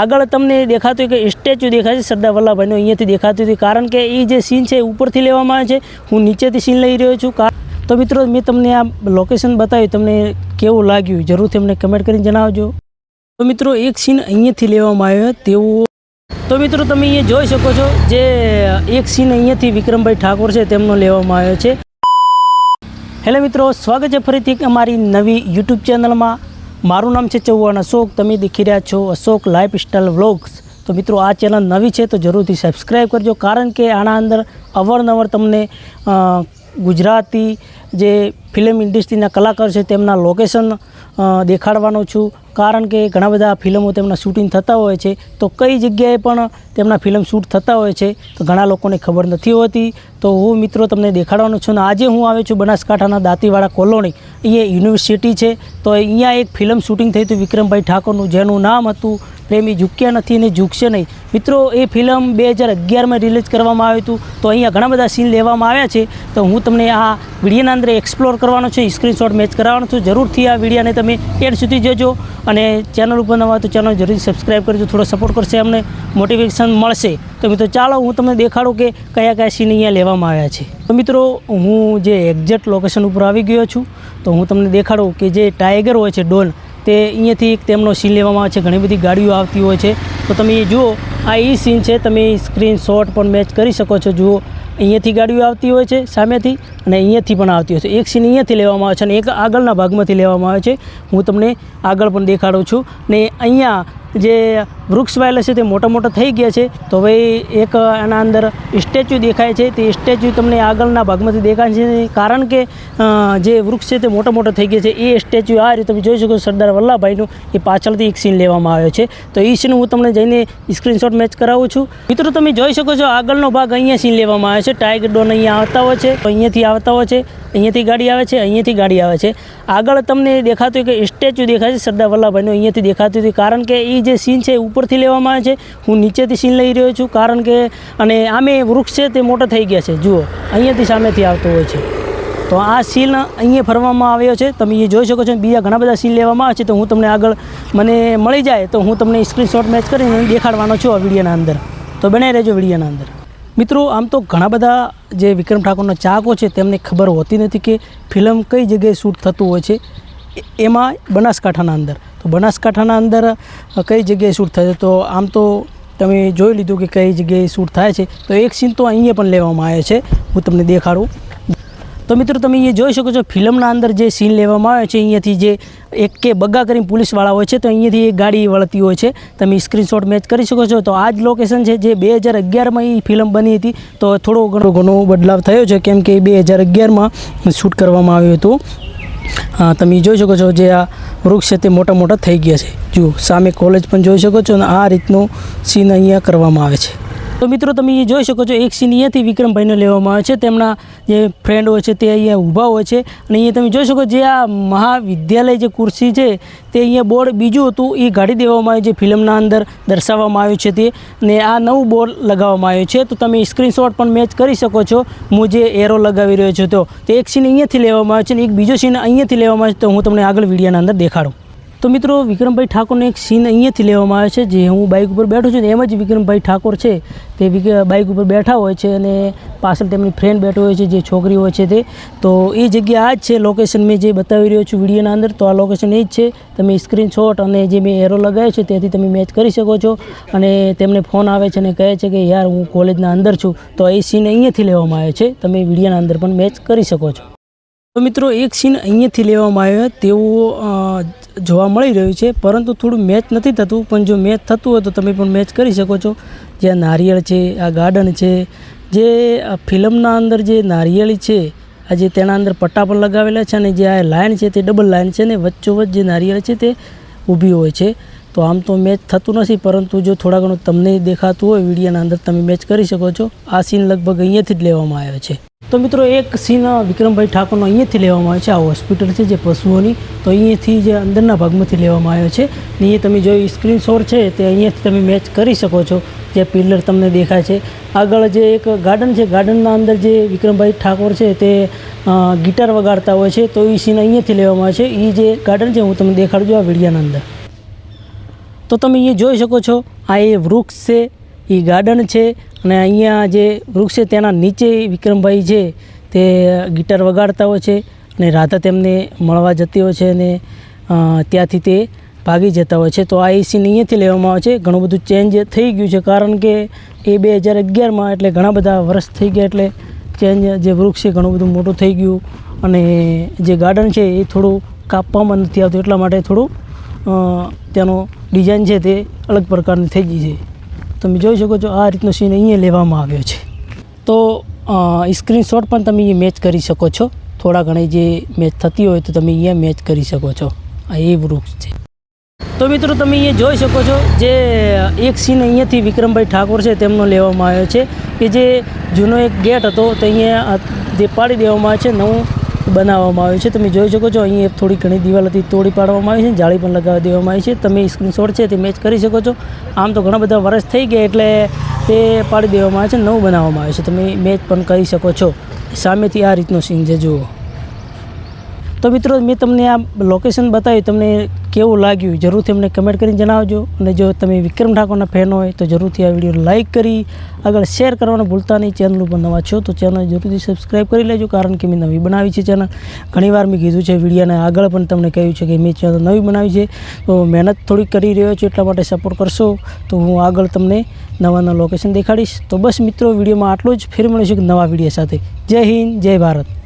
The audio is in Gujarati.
આગળ તમને દેખાતું કે સ્ટેચ્યુ દેખાય છે સરદાર વલ્લભભાઈનું, અહીંયાથી દેખાતું હતું, કારણ કે એ જે સીન છે ઉપરથી લેવામાં આવે છે, હું નીચેથી સીન લઈ રહ્યો છું। તો મિત્રો મેં તમને આ લોકેશન બતાવ્યું, તમને કેવું લાગ્યું જરૂરથી અમને કમેન્ટ કરીને જણાવજો। તો મિત્રો એક સીન અહીંયાથી લેવામાં આવ્યો તેવું, તો મિત્રો તમે અહીંયા જોઈ શકો છો જે એક સીન અહીંયાથી વિક્રમભાઈ ઠાકોર છે તેમનો લેવામાં આવ્યો છે। હેલો મિત્રો, સ્વાગત છે ફરીથી અમારી નવી યુટ્યુબ ચેનલમાં। મારું નામ છે ચૌહાણ અશોક, તમે દેખી રહ્યા છો અશોક લાઇફસ્ટાઇલ વ્લોગ્સ। તો મિત્રો આ ચેનલ નવી છે તો જરૂરથી સબસ્ક્રાઈબ કરજો, કારણ કે આના અંદર અવારનવાર તમને ગુજરાતી જે ફિલ્મ ઇન્ડસ્ટ્રીના કલાકાર છે તેમના લોકેશન દેખાડવાનો છું, કારણ કે ઘણા બધા ફિલ્મો તેમના શૂટિંગ થતા હોય છે, તો કઈ જગ્યાએ પણ તેમના ફિલ્મ શૂટ થતા હોય છે તો ઘણા લોકોને ખબર નથી હોતી। તો હું મિત્રો તમને દેખાડવાનો છું ને આજે હું આવ્યો છું બનાસકાંઠાના દાંતીવાડા કોલોની, અહીંયા યુનિવર્સિટી છે, તો અહીંયા એક ફિલ્મ શૂટિંગ થઈ હતું વિક્રમભાઈ ઠાકોરનું, જેનું નામ હતું પ્રેમી ઝૂક્યા નથી અને ઝૂકશે નહીં। મિત્રો એ ફિલ્મ 2011માં રિલીઝ કરવામાં આવ્યું હતું, તો અહીંયા ઘણા બધા સીન લેવામાં આવ્યા છે, તો હું તમને આ વિડીયોના અંદર એક્સપ્લોર કરવાનો છે, સ્ક્રીનશોટ મેચ કરાવવાનો છું। જરૂરથી આ વિડીયોને તમે એન્ડ સુધી જોજો અને ચેનલ ઉપર નવા તો ચેનલ જરૂરથી સબસ્ક્રાઈબ કરજો, થોડો સપોર્ટ કરશે, અમને મોટિવેશન મળશે। તો મિત્રો ચાલો હું તમને દેખાડું કે કયા કયા સીન અહીંયા લેવામાં આવ્યા છે। તો મિત્રો હું જે એક્ઝેક્ટ લોકેશન ઉપર આવી ગયો છું, તો હું તમને દેખાડું કે જે ટાઈગર હોય છે ડોન, તે અહીંયાથી એક તેમનો સીન લેવામાં આવે છે, ઘણી બધી ગાડીઓ આવતી હોય છે, તો તમે જુઓ આ એ સીન છે, તમે સ્ક્રીનશોટ પણ મેચ કરી શકો છો। જુઓ અહીંયાથી ગાડીઓ આવતી હોય છે સામેથી અને અહીંયાથી પણ આવતી હોય છે, એક સીન અહીંયાથી લેવામાં આવે છે અને એક આગળના ભાગમાંથી લેવામાં આવે છે, હું તમને આગળ પણ દેખાડું છું। ને અહીંયા જે વૃક્ષ વાયેલા છે તે મોટા મોટા થઈ ગયા છે, તો હવે એક આના અંદર સ્ટેચ્યુ દેખાય છે, તે સ્ટેચ્યુ તમને આગળના ભાગમાંથી દેખાય છે, કારણ કે જે વૃક્ષ છે તે મોટા મોટા થઈ ગયા છે। એ સ્ટેચ્યુ આ રીતે તમે જોઈ શકો સરદાર વલ્લભભાઈનું, એ પાછળથી એક સીન લેવામાં આવ્યો છે, તો એ સીન હું તમને જઈને સ્ક્રીનશોટ મેચ કરાવું છું। મિત્રો તમે જોઈ શકો છો આગળનો ભાગ અહીંયા સીન લેવામાં આવે છે, ટાઈગર ડોન અહીંયા આવતા હોય છે, અહીંયાથી આવતા હોય છે, અહીંયાથી ગાડી આવે છે, અહીંયાથી ગાડી આવે છે। આગળ તમને દેખાતું કે સ્ટેચ્યુ દેખાય છે સરદાર વલ્લભભાઈનું, અહીંયાથી દેખાતું હતું, કારણ કે એ જે સીન છે ઉપરથી લેવામાં આવે છે, હું નીચેથી સીન લઈ રહ્યો છું, કારણ કે અને આમે વૃક્ષ છે તે મોટા થઈ ગયા છે, જુઓ અહીંયાથી સામેથી આવતો હોય છે, તો આ સીન અહીંયા ફરવામાં આવ્યો છે, તમે એ જોઈ શકો છો। બીજા ઘણા બધા સીન લેવામાં આવે છે, તો હું તમને આગળ મને મળી જાય તો હું તમને સ્ક્રીનશોટ મેચ કરીને દેખાડવાનો છું આ વિડીયોના અંદર, તો બનાવી રહેજો વિડીયોના અંદર। મિત્રો આમ તો ઘણા બધા જે વિક્રમ ઠાકોરના ચાહકો છે તેમને ખબર હોતી નથી કે ફિલ્મ કઈ જગ્યાએ શૂટ થતું હોય છે, એમાં બનાસકાંઠાના અંદર, તો બનાસકાંઠાના અંદર કઈ જગ્યાએ શૂટ થાય છે, તો આમ તો તમે જોઈ લીધું કે કઈ જગ્યાએ શૂટ થાય છે, તો એક સીન તો અહીંયા પણ લેવામાં આવે છે, હું તમને દેખાડું। તો મિત્રો તમે એ જોઈ શકો છો ફિલ્મના અંદર જે સીન લેવામાં આવે છે, અહીંયાથી જે એક કે બગ્ગા કરીને પોલીસવાળા હોય છે, તો અહીંયાથી એક ગાડી વળતી હોય છે, તમે સ્ક્રીનશોટ મેચ કરી શકો છો। તો આ જ લોકેશન છે જે 2011માં એ ફિલ્મ બની હતી, તો થોડો ઘણો બદલાવ થયો છે, કેમ કે 2011માં શૂટ કરવામાં આવ્યું હતું। હા તમે જોઈ શકો છો જે આ વૃક્ષ છે તે મોટા મોટા થઈ ગયા છે, જુઓ સામે કોલેજ પણ જોઈ શકો છો, અને આ રીતનું સીન અહીંયા કરવામાં આવે છે। તો મિત્રો તમે એ જોઈ શકો છો એક સીન અહીંયાથી વિક્રમભાઈને લેવામાં આવે છે, તેમના જે ફ્રેન્ડ હોય છે તે અહીંયા ઊભા હોય છે, અને અહીંયા તમે જોઈ શકો જે આ મહાવિદ્યાલય જે ખુરશી છે તે અહીંયા બોર્ડ બીજું હતું એ કાઢી દેવામાં આવ્યું છે, ફિલ્મના અંદર દર્શાવવામાં આવ્યું છે તે, ને આ નવું બોર્ડ લગાવવામાં આવ્યું છે, તો તમે સ્ક્રીનશોટ પણ મેચ કરી શકો છો। હું જે એરો લગાવી રહ્યો છું તો એક સીન અહીંયાથી લેવામાં આવે છે અને એક બીજો સીન અહીંયાથી લેવામાં આવે છે, તો હું તમને આગળ વિડીયોના અંદર દેખાડું। તો મિત્રો વિક્રમભાઈ ઠાકોરનો એક સીન અહીંયાથી લેવામાં આવે છે, જે હું બાઇક ઉપર બેઠો છું ને એમ જ વિક્રમભાઈ ઠાકોર છે તે બાઇક ઉપર બેઠા હોય છે અને પાછળ તેમની ફ્રેન્ડ બેઠો હોય છે, જે છોકરી હોય છે તે, તો એ જગ્યા આ જ છે લોકેશન મેં જે બતાવી રહ્યો છું વિડીયોના અંદર, તો આ લોકેશન એ જ છે, તમે સ્ક્રીનશોટ અને જે મેં એરો લગાવ્યો છે તેથી તમે મેચ કરી શકો છો। અને તેમને ફોન આવે છે અને કહે છે કે યાર હું કોલેજના અંદર છું, તો એ સીન અહીંયાથી લેવામાં આવ્યો છે, તમે વિડીયોના અંદર પણ મેચ કરી શકો છો। તો મિત્રો એક સીન અહીંયાથી લેવામાં આવ્યો તેવું જોવા મળી રહ્યું છે, પરંતુ થોડું મેચ નથી થતું, પણ જો મેચ થતું હોય તો તમે પણ મેચ કરી શકો છો। જે નારિયેળ છે, આ ગાર્ડન છે, જે ફિલ્મના અંદર જે નારિયેળી છે, આ જે તેના અંદર પટ્ટા પણ લગાવેલા છે, અને જે આ લાઇન છે તે ડબલ લાઇન છે, ને વચ્ચોવચ્ચ જે નારિયેળ છે તે ઊભી હોય છે, તો આમ તો મેચ થતું નથી, પરંતુ જો થોડા ઘણું તમને દેખાતું હોય વિડીયોના અંદર તમે મેચ કરી શકો છો। આ સીન લગભગ અહીંયાથી જ લેવામાં આવ્યો છે। તો મિત્રો એક સીન વિક્રમભાઈ ઠાકોરનો અહીંયાથી લેવામાં આવ્યો છે, આ હોસ્પિટલ છે જે પશુઓની, તો અહીંયાથી જે અંદરના ભાગમાંથી લેવામાં આવ્યો છે, ને એ તમે જો સ્ક્રીનશોટ છે તે અહીંયાથી તમે મેચ કરી શકો છો। જે પિલર તમને દેખાય છે આગળ જે એક ગાર્ડન છે, ગાર્ડનના અંદર જે વિક્રમભાઈ ઠાકોર છે તે ગિટાર વગાડતા હોય છે, તો એ સીન અહીંયાથી લેવામાં આવે છે। એ જે ગાર્ડન છે હું તમને દેખાડું છું આ વિડીયોના અંદર। તો તમે અહીંયા જોઈ શકો છો, આ એ વૃક્ષ છે, એ ગાર્ડન છે, અને અહીંયા જે વૃક્ષ છે તેના નીચે વિક્રમભાઈ છે તે ગિટાર વગાડતા હોય છે, અને રાધા તેમને મળવા જતી હોય છે, અને ત્યાંથી તે ભાગી જતા હોય છે. તો આ એ સીન અહીંયાથી લેવામાં આવે છે. ઘણું બધું ચેન્જ થઈ ગયું છે, કારણ કે એ 2011માં એટલે ઘણા બધા વર્ષ થઈ ગયા, એટલે ચેન્જ જે વૃક્ષ છે ઘણું બધું મોટું થઈ ગયું, અને જે ગાર્ડન છે એ થોડું કાપવામાં નથી આવતું, એટલા માટે થોડું ત્યાંનો ડિઝાઇન છે તે અલગ પ્રકારની થઈ ગઈ છે. તમે જોઈ શકો છો આ રીતનો સીન અહીંયા લેવામાં આવ્યો છે. તો સ્ક્રીનશોટ પણ તમે અહીંયા મેચ કરી શકો છો. થોડા ઘણી જે મેચ થતી હોય તો તમે અહીંયા મેચ કરી શકો છો. આ એ વૃક્ષ છે. તો મિત્રો તમે અહીંયા જોઈ શકો છો, જે એક સીન અહીંયાથી વિક્રમભાઈ ઠાકોર છે તેમનો લેવામાં આવ્યો છે, કે જે જૂનો એક ગેટ હતો તો અહીંયા જે પાડી દેવામાં આવે છે, નવું બનાવવામાં આવ્યું છે. તમે જોઈ શકો છો અહીંયા થોડી ઘણી દિવાલ હતી તોડી પાડવામાં આવી છે, જાળી પણ લગાવી દેવામાં આવી છે. તમે સ્ક્રીનશોટ છે તે મેચ કરી શકો છો. આમ તો ઘણા બધા વર્ષ થઈ ગયા એટલે તે પાડી દેવામાં આવે છે, નવું બનાવવામાં આવે છે. તમે મેચ પણ કરી શકો છો. સામેથી આ રીતનો સીન છે, જુઓ. તો મિત્રો મેં તમને આ લોકેશન બતાવ્યું, તમને કેવું લાગ્યું જરૂરથી અમને કમેન્ટ કરીને જણાવજો. અને જો તમે વિક્રમ ઠાકોરના ફેન હોય તો જરૂરથી આ વિડીયો લાઇક કરી આગળ શેર કરવાનું ભૂલતા નહીં. ચેનલ ઉપર નવા છો તો ચેનલ જરૂરથી સબસ્ક્રાઈબ કરી લેજો, કારણ કે મેં નવી બનાવી છે ચેનલ. ઘણીવાર મેં કીધું છે વિડીયોને આગળ પણ તમને કહ્યું છે કે મેં ચેનલ નવી બનાવી છે, તો મહેનત થોડી કરી રહ્યો છું, એટલા માટે સપોર્ટ કરશો તો હું આગળ તમને નવા લોકેશન દેખાડીશ. તો બસ મિત્રો, વિડીયોમાં આટલું જ. ફેર મળીશું એક નવા વિડીયો સાથે. જય હિન્દ, જય ભારત.